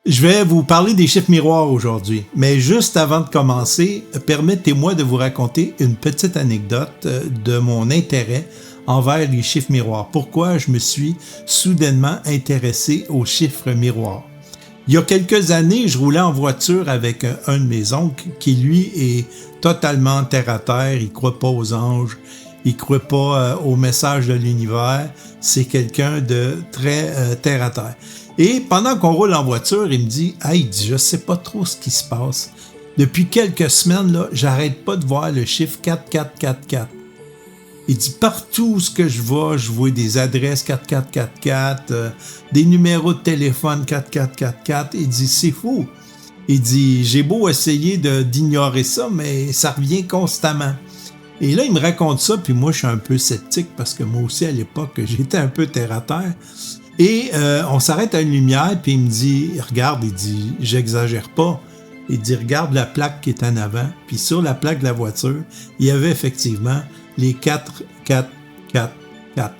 Je vais vous parler des chiffres miroirs aujourd'hui, mais juste avant de commencer, permettez-moi de vous raconter une petite anecdote de mon intérêt envers les chiffres miroirs. Pourquoi je me suis soudainement intéressé aux chiffres miroirs. Il y a quelques années, je roulais en voiture avec un de mes oncles qui, lui, est totalement terre à terre. Il ne croit pas aux anges, il ne croit pas au message de l'univers. C'est quelqu'un de très terre à terre. Et pendant qu'on roule en voiture, il me dit « Hey, je sais pas trop ce qui se passe. Depuis quelques semaines, là, j'arrête pas de voir le chiffre 4444. » Il dit « Partout où je vois des adresses 4444, des numéros de téléphone 4444. » Il dit « C'est fou. » Il dit « J'ai beau essayer d'ignorer ça, mais ça revient constamment. » Et là, il me raconte ça, puis moi, je suis un peu sceptique parce que moi aussi, à l'époque, j'étais un peu terre à terre. Et on s'arrête à une lumière, puis il me dit, regarde, il dit, j'exagère pas. Il dit, regarde la plaque qui est en avant. Puis sur la plaque de la voiture, il y avait effectivement les 4, 4, 4, 4.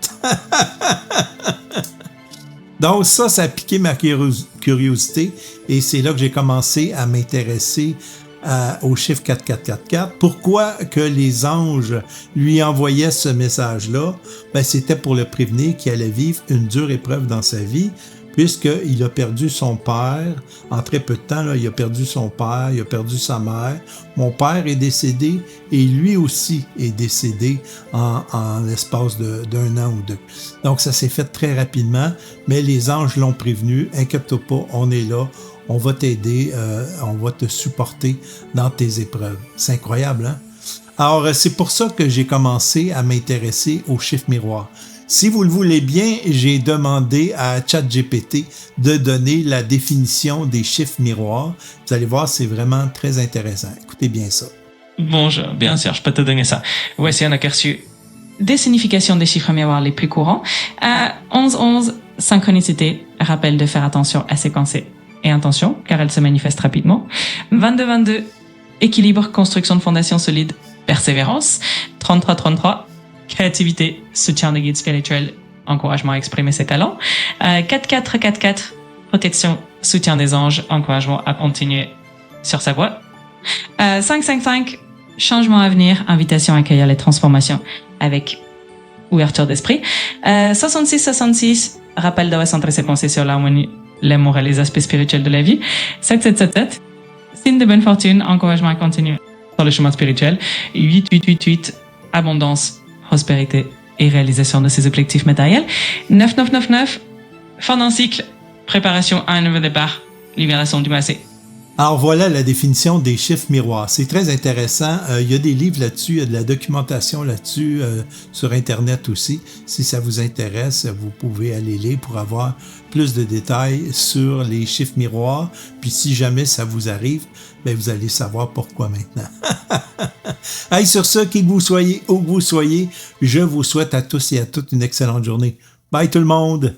Donc ça a piqué ma curiosité et c'est là que j'ai commencé à m'intéresser au chiffre 4444. Pourquoi que les anges lui envoyaient ce message-là? Ben, c'était pour le prévenir qu'il allait vivre une dure épreuve dans sa vie, puisqu'il a perdu son père. En très peu de temps, là, il a perdu son père, il a perdu sa mère. Mon père est décédé et lui aussi est décédé en l'espace d'un an ou deux. Donc, ça s'est fait très rapidement, mais les anges l'ont prévenu. Inquiète-toi pas, on est là. On va t'aider, on va te supporter dans tes épreuves. C'est incroyable, hein? Alors, c'est pour ça que j'ai commencé à m'intéresser aux chiffres miroirs. Si vous le voulez bien, j'ai demandé à ChatGPT de donner la définition des chiffres miroirs. Vous allez voir, c'est vraiment très intéressant. Écoutez bien ça. Bonjour, bien sûr, je peux te donner ça. Voici un aperçu des significations des chiffres miroirs les plus courants. 11-11, synchronicité, rappel de faire attention à séquencer et intention, car elle se manifeste rapidement. 22-22, équilibre, construction de fondation solide, persévérance. 33-33, créativité, soutien des guides spirituels, encouragement à exprimer ses talents. 4-4-4-4, protection, soutien des anges, encouragement à continuer sur sa voie. 5-5-5, changement à venir, invitation à accueillir les transformations avec ouverture d'esprit. 66-66, rappel de recentrer ses pensées sur l'harmonie, l'amour et les aspects spirituels de la vie. 7-7-7-7, signe de bonne fortune, encouragement à continuer sur le chemin spirituel. 8-8-8-8, abondance, prospérité et réalisation de ses objectifs matériels. 9-9-9-9, fin d'un cycle, préparation à un nouveau départ, libération du passé. Alors voilà la définition des chiffres miroirs. C'est très intéressant. Il y a des livres là-dessus, il y a de la documentation là-dessus sur Internet aussi. Si ça vous intéresse, vous pouvez aller lire pour avoir plus de détails sur les chiffres miroirs. Puis si jamais ça vous arrive, ben vous allez savoir pourquoi maintenant. Hey, sur ce, qui que vous soyez, où que vous soyez, je vous souhaite à tous et à toutes une excellente journée. Bye tout le monde!